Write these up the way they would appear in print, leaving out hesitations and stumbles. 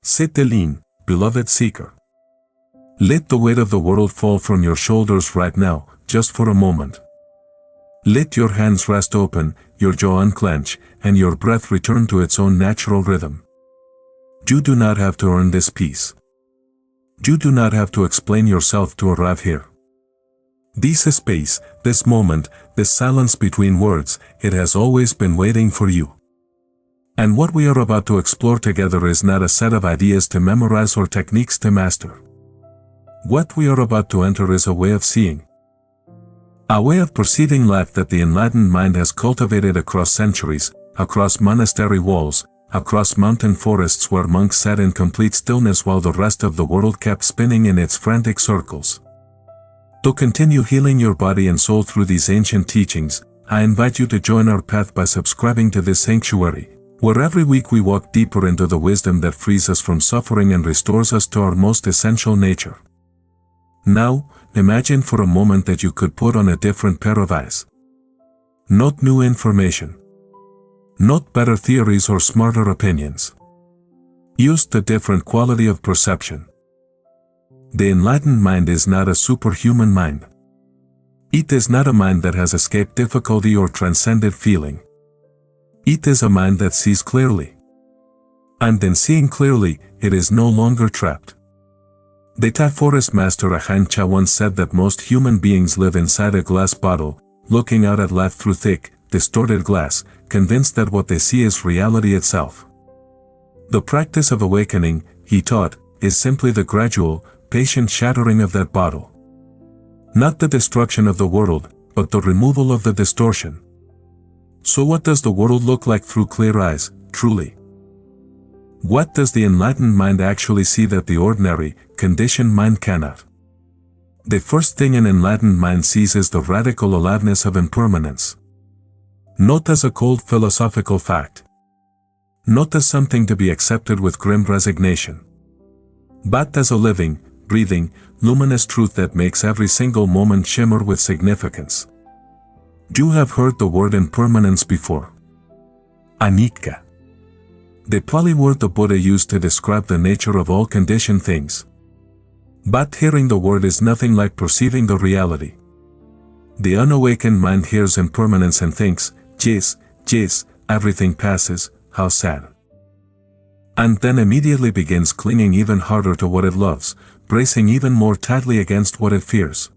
Sit lean, beloved seeker. Let the weight of the world fall from your shoulders right now, just for a moment. Let your hands rest open, your jaw unclench, and your breath return to its own natural rhythm. You do not have to earn this peace. You do not have to explain yourself to arrive here. This space, this moment, this silence between words, it has always been waiting for you. And what we are about to explore together is not a set of ideas to memorize or techniques to master. What we are about to enter is a way of seeing. A way of perceiving life that the enlightened mind has cultivated across centuries, across monastery walls, across mountain forests where monks sat in complete stillness while the rest of the world kept spinning in its frantic circles. To continue healing your body and soul through these ancient teachings, I invite you to join our path by subscribing to this sanctuary, where every week we walk deeper into the wisdom that frees us from suffering and restores us to our most essential nature. Now, imagine for a moment that you could put on a different pair of eyes. Not new information. Not better theories or smarter opinions. Just a different quality of perception. The enlightened mind is not a superhuman mind. It is not a mind that has escaped difficulty or transcended feeling. It is a mind that sees clearly. And in seeing clearly, it is no longer trapped. The Thai forest master Ajahn Chah once said that most human beings live inside a glass bottle, looking out at life through thick, distorted glass, convinced that what they see is reality itself. The practice of awakening, he taught, is simply the gradual, patient shattering of that bottle. Not the destruction of the world, but the removal of the distortion. So what does the world look like through clear eyes, truly? What does the enlightened mind actually see that the ordinary, conditioned mind cannot? The first thing an enlightened mind sees is the radical aliveness of impermanence. Not as a cold philosophical fact. Not as something to be accepted with grim resignation. But as a living, breathing, luminous truth that makes every single moment shimmer with significance. You have heard the word impermanence before. Anicca. The Pali word the Buddha used to describe the nature of all conditioned things. But hearing the word is nothing like perceiving the reality. The unawakened mind hears impermanence and thinks, Jis, everything passes, how sad. And then immediately begins clinging even harder to what it loves, bracing even more tightly against what it fears.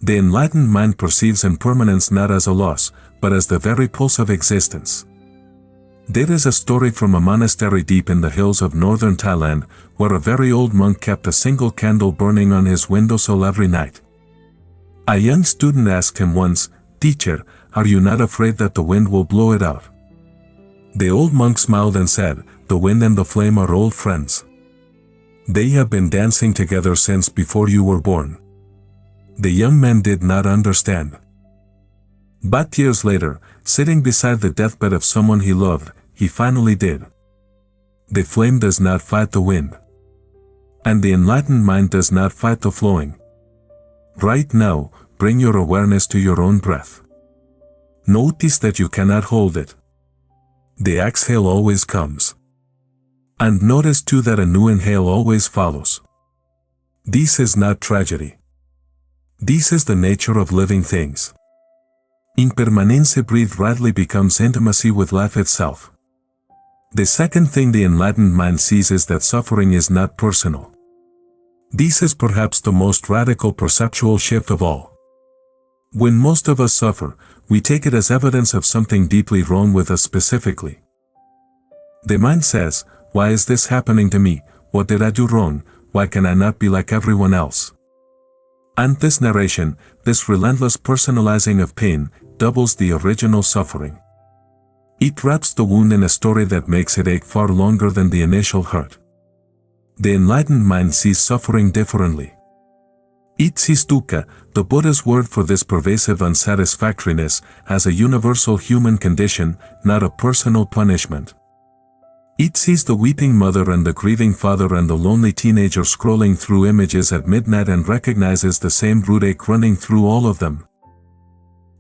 The enlightened mind perceives impermanence not as a loss, but as the very pulse of existence. There is a story from a monastery deep in the hills of northern Thailand, where a very old monk kept a single candle burning on his windowsill every night. A young student asked him once, "Teacher, are you not afraid that the wind will blow it out?" The old monk smiled and said, "The wind and the flame are old friends. They have been dancing together since before you were born." The young man did not understand. But years later, sitting beside the deathbed of someone he loved, he finally did. The flame does not fight the wind. And the enlightened mind does not fight the flowing. Right now, bring your awareness to your own breath. Notice that you cannot hold it. The exhale always comes. And notice too that a new inhale always follows. This is not tragedy. This is the nature of living things. Impermanence breathed rightly becomes intimacy with life itself. The second thing the enlightened mind sees is that suffering is not personal. This is perhaps the most radical perceptual shift of all. When most of us suffer, we take it as evidence of something deeply wrong with us specifically. The mind says, "Why is this happening to me? What did I do wrong? Why can I not be like everyone else?" And this narration, this relentless personalizing of pain, doubles the original suffering. It wraps the wound in a story that makes it ache far longer than the initial hurt. The enlightened mind sees suffering differently. It sees dukkha, the Buddha's word for this pervasive unsatisfactoriness, as a universal human condition, not a personal punishment. It sees the weeping mother and the grieving father and the lonely teenager scrolling through images at midnight and recognizes the same root ache running through all of them.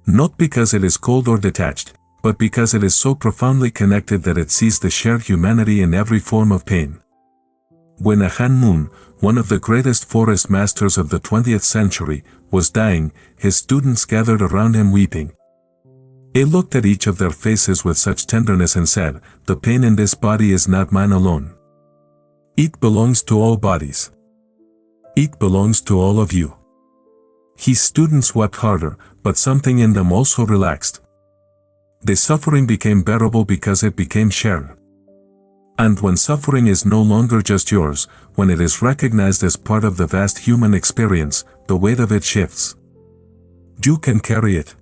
Not because it is cold or detached, but because it is so profoundly connected that it sees the shared humanity in every form of pain. When Han Moon, one of the greatest forest masters of the 20th century, was dying, his students gathered around him weeping. He looked at each of their faces with such tenderness and said, "The pain in this body is not mine alone. It belongs to all bodies. It belongs to all of you." His students wept harder, but something in them also relaxed. The suffering became bearable because it became shared. And when suffering is no longer just yours, when it is recognized as part of the vast human experience, the weight of it shifts. You can carry it.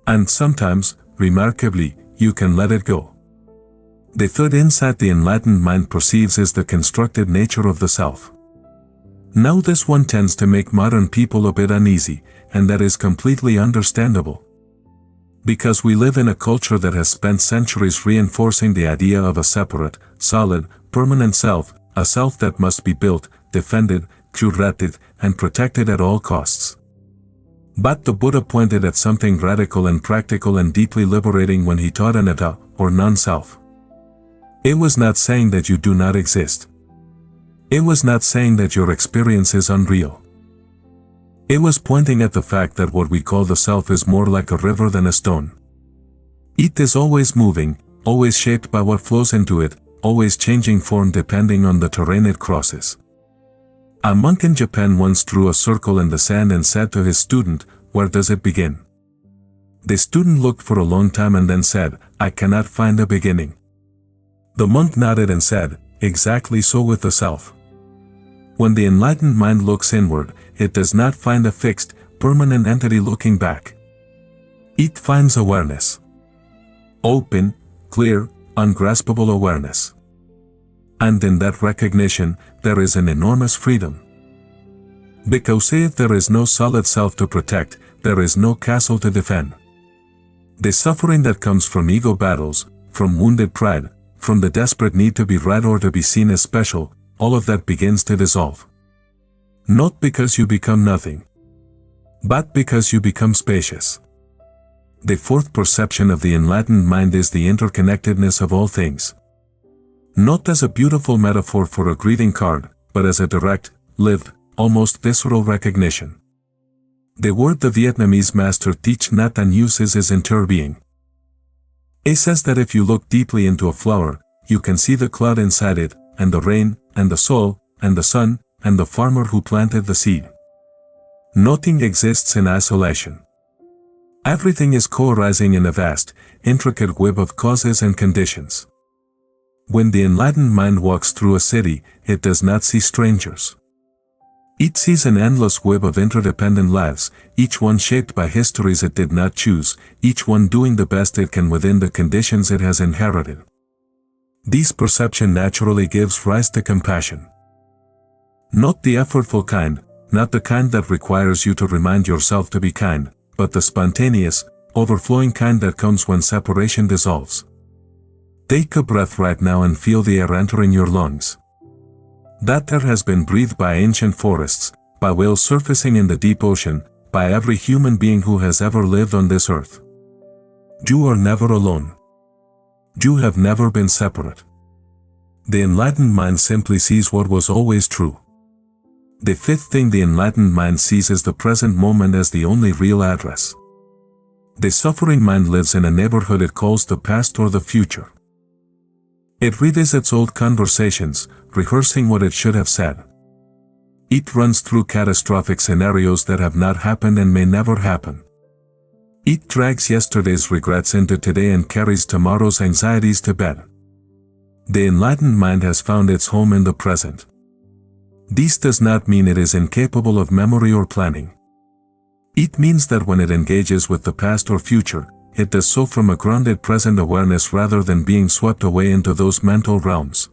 And sometimes, remarkably, you can let it go. The third insight the enlightened mind perceives is the constructed nature of the self. Now this one tends to make modern people a bit uneasy, and that is completely understandable. Because we live in a culture that has spent centuries reinforcing the idea of a separate, solid, permanent self, a self that must be built, defended, curated, and protected at all costs. But the Buddha pointed at something radical and practical and deeply liberating when he taught anatta, or non-self. It was not saying that you do not exist. It was not saying that your experience is unreal. It was pointing at the fact that what we call the self is more like a river than a stone. It is always moving, always shaped by what flows into it, always changing form depending on the terrain it crosses. A monk in Japan once drew a circle in the sand and said to his student, "Where does it begin?" The student looked for a long time and then said, "I cannot find a beginning." The monk nodded and said, "Exactly so with the self." When the enlightened mind looks inward, it does not find a fixed, permanent entity looking back. It finds awareness. Open, clear, ungraspable awareness. And in that recognition, there is an enormous freedom. Because if there is no solid self to protect, there is no castle to defend. The suffering that comes from ego battles, from wounded pride, from the desperate need to be right or to be seen as special, all of that begins to dissolve. Not because you become nothing, but because you become spacious. The fourth perception of the enlightened mind is the interconnectedness of all things. Not as a beautiful metaphor for a greeting card, but as a direct, lived, almost visceral recognition. The word the Vietnamese master Thich Nhat Hanh uses is interbeing. He says that if you look deeply into a flower, you can see the cloud inside it, and the rain, and the soil, and the sun, and the farmer who planted the seed. Nothing exists in isolation. Everything is co-arising in a vast, intricate web of causes and conditions. When the enlightened mind walks through a city, it does not see strangers. It sees an endless web of interdependent lives, each one shaped by histories it did not choose, each one doing the best it can within the conditions it has inherited. This perception naturally gives rise to compassion. Not the effortful kind, not the kind that requires you to remind yourself to be kind, but the spontaneous, overflowing kind that comes when separation dissolves. Take a breath right now and feel the air entering your lungs. That air has been breathed by ancient forests, by whales surfacing in the deep ocean, by every human being who has ever lived on this earth. You are never alone. You have never been separate. The enlightened mind simply sees what was always true. The fifth thing the enlightened mind sees is the present moment as the only real address. The suffering mind lives in a neighborhood it calls the past or the future. It revisits old conversations, rehearsing what it should have said. It runs through catastrophic scenarios that have not happened and may never happen. It drags yesterday's regrets into today and carries tomorrow's anxieties to bed. The enlightened mind has found its home in the present. This does not mean it is incapable of memory or planning. It means that when it engages with the past or future, it does so from a grounded present awareness rather than being swept away into those mental realms.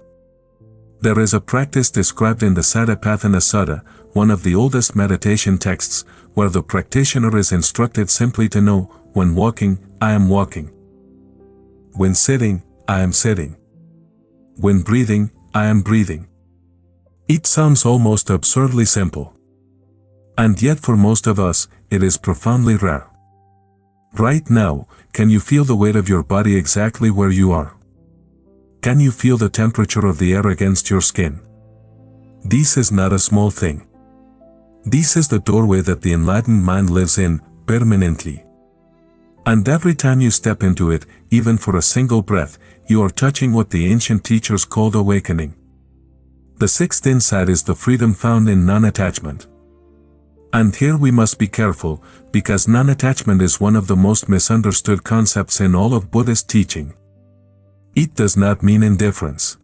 There is a practice described in the Satipatthana Sutta, one of the oldest meditation texts, where the practitioner is instructed simply to know, when walking, I am walking. When sitting, I am sitting. When breathing, I am breathing. It sounds almost absurdly simple. And yet for most of us, it is profoundly rare. Right now, can you feel the weight of your body exactly where you are? Can you feel the temperature of the air against your skin? This is not a small thing. This is the doorway that the enlightened mind lives in, permanently. And every time you step into it, even for a single breath, you are touching what the ancient teachers called awakening. The sixth insight is the freedom found in non-attachment. And here we must be careful, because non-attachment is one of the most misunderstood concepts in all of Buddhist teaching. It does not mean indifference.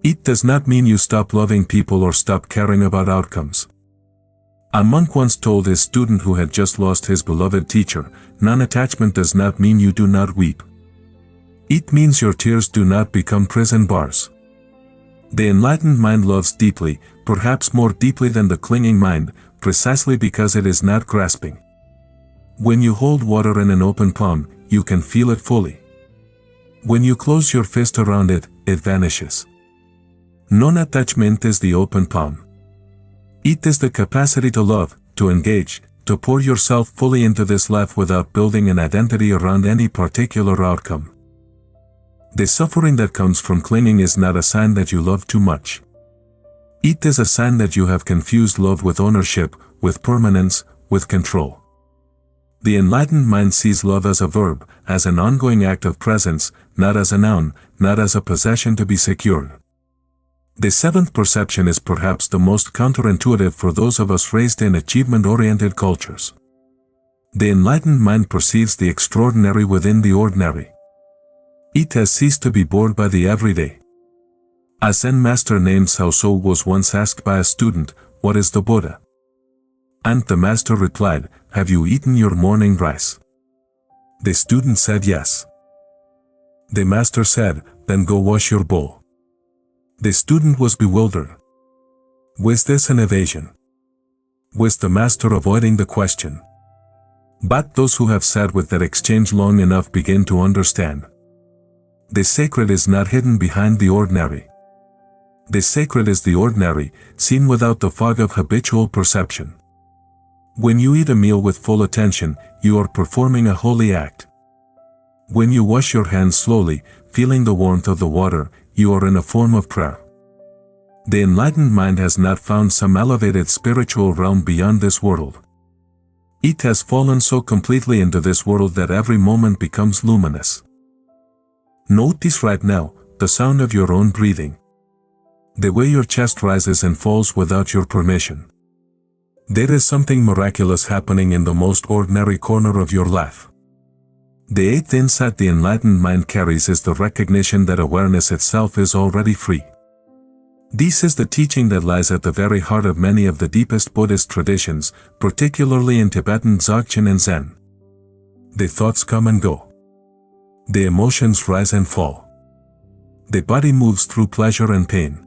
It does not mean you stop loving people or stop caring about outcomes. A monk once told his student who had just lost his beloved teacher, non-attachment does not mean you do not weep. It means your tears do not become prison bars. The enlightened mind loves deeply, perhaps more deeply than the clinging mind, precisely because it is not grasping. When you hold water in an open palm, you can feel it fully. When you close your fist around it, it vanishes. Non-attachment is the open palm. It is the capacity to love, to engage, to pour yourself fully into this life without building an identity around any particular outcome. The suffering that comes from clinging is not a sign that you love too much. It is a sign that you have confused love with ownership, with permanence, with control. The enlightened mind sees love as a verb, as an ongoing act of presence, not as a noun, not as a possession to be secured. The seventh perception is perhaps the most counterintuitive for those of us raised in achievement-oriented cultures. The enlightened mind perceives the extraordinary within the ordinary. It has ceased to be bored by the everyday. A Zen master named Cao Shou was once asked by a student, "What is the Buddha?" And the master replied, "Have you eaten your morning rice?" The student said yes. The master said, "Then go wash your bowl." The student was bewildered. Was this an evasion? Was the master avoiding the question? But those who have sat with that exchange long enough begin to understand. The sacred is not hidden behind the ordinary. The sacred is the ordinary, seen without the fog of habitual perception. When you eat a meal with full attention, you are performing a holy act. When you wash your hands slowly, feeling the warmth of the water, you are in a form of prayer. The enlightened mind has not found some elevated spiritual realm beyond this world. It has fallen so completely into this world that every moment becomes luminous. Notice right now, the sound of your own breathing. The way your chest rises and falls without your permission. There is something miraculous happening in the most ordinary corner of your life. The eighth insight the enlightened mind carries is the recognition that awareness itself is already free. This is the teaching that lies at the very heart of many of the deepest Buddhist traditions, particularly in Tibetan Dzogchen and Zen. The thoughts come and go. The emotions rise and fall. The body moves through pleasure and pain.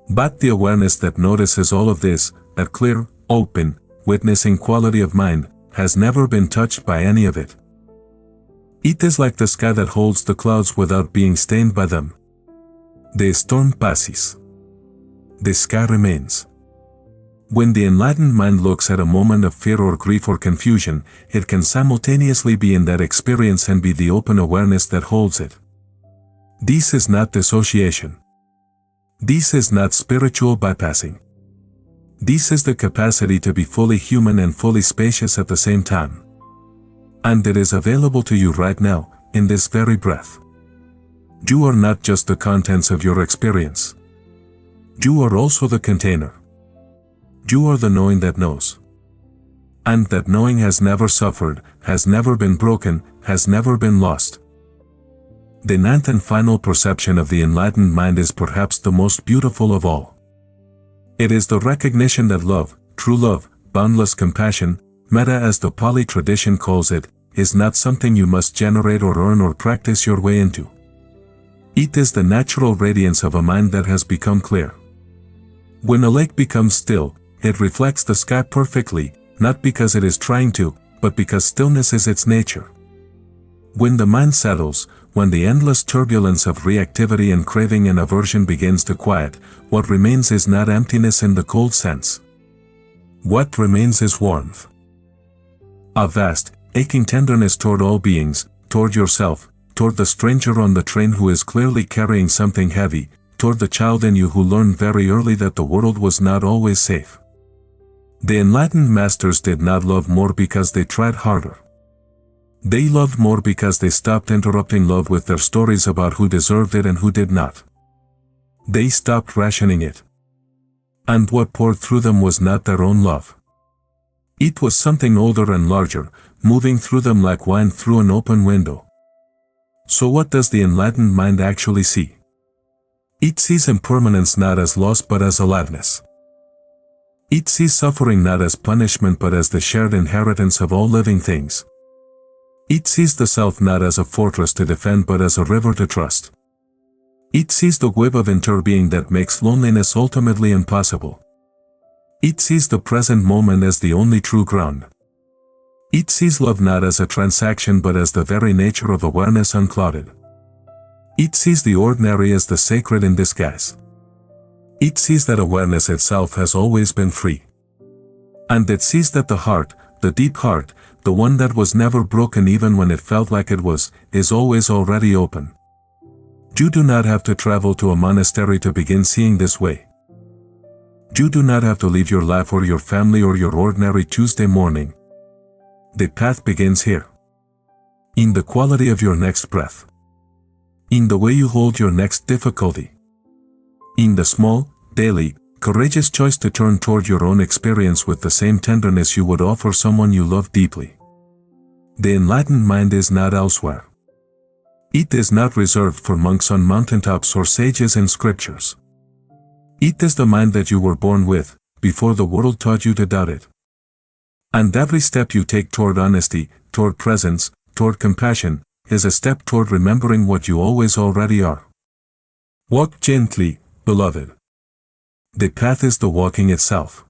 But the awareness that notices all of this, that clear, open, witnessing quality of mind, has never been touched by any of it. It is like the sky that holds the clouds without being stained by them. The storm passes. The sky remains. When the enlightened mind looks at a moment of fear or grief or confusion, it can simultaneously be in that experience and be the open awareness that holds it. This is not dissociation. This is not spiritual bypassing. This is the capacity to be fully human and fully spacious at the same time. And it is available to you right now, in this very breath. You are not just the contents of your experience. You are also the container. You are the knowing that knows. And that knowing has never suffered, has never been broken, has never been lost. The ninth and final perception of the enlightened mind is perhaps the most beautiful of all. It is the recognition that love, true love, boundless compassion, metta as the Pali tradition calls it, is not something you must generate or earn or practice your way into. It is the natural radiance of a mind that has become clear. When a lake becomes still, it reflects the sky perfectly, not because it is trying to, but because stillness is its nature. When the mind settles, when the endless turbulence of reactivity and craving and aversion begins to quiet, what remains is not emptiness in the cold sense. What remains is warmth. A vast, aching tenderness toward all beings, toward yourself, toward the stranger on the train who is clearly carrying something heavy, toward the child in you who learned very early that the world was not always safe. The enlightened masters did not love more because they tried harder. They loved more because they stopped interrupting love with their stories about who deserved it and who did not. They stopped rationing it. And what poured through them was not their own love. It was something older and larger, moving through them like wine through an open window. So what does the enlightened mind actually see? It sees impermanence not as loss but as aliveness. It sees suffering not as punishment but as the shared inheritance of all living things. It sees the self not as a fortress to defend but as a river to trust. It sees the web of interbeing that makes loneliness ultimately impossible. It sees the present moment as the only true ground. It sees love not as a transaction but as the very nature of awareness unclouded. It sees the ordinary as the sacred in disguise. It sees that awareness itself has always been free. And it sees that the heart, the deep heart, the one that was never broken even when it felt like it was, is always already open. You do not have to travel to a monastery to begin seeing this way. You do not have to leave your life or your family or your ordinary Tuesday morning. The path begins here. In the quality of your next breath. In the way you hold your next difficulty. In the small, daily, courageous choice to turn toward your own experience with the same tenderness you would offer someone you love deeply. The enlightened mind is not elsewhere. It is not reserved for monks on mountaintops or sages in scriptures. It is the mind that you were born with, before the world taught you to doubt it. And every step you take toward honesty, toward presence, toward compassion, is a step toward remembering what you always already are. Walk gently, beloved. The path is the walking itself.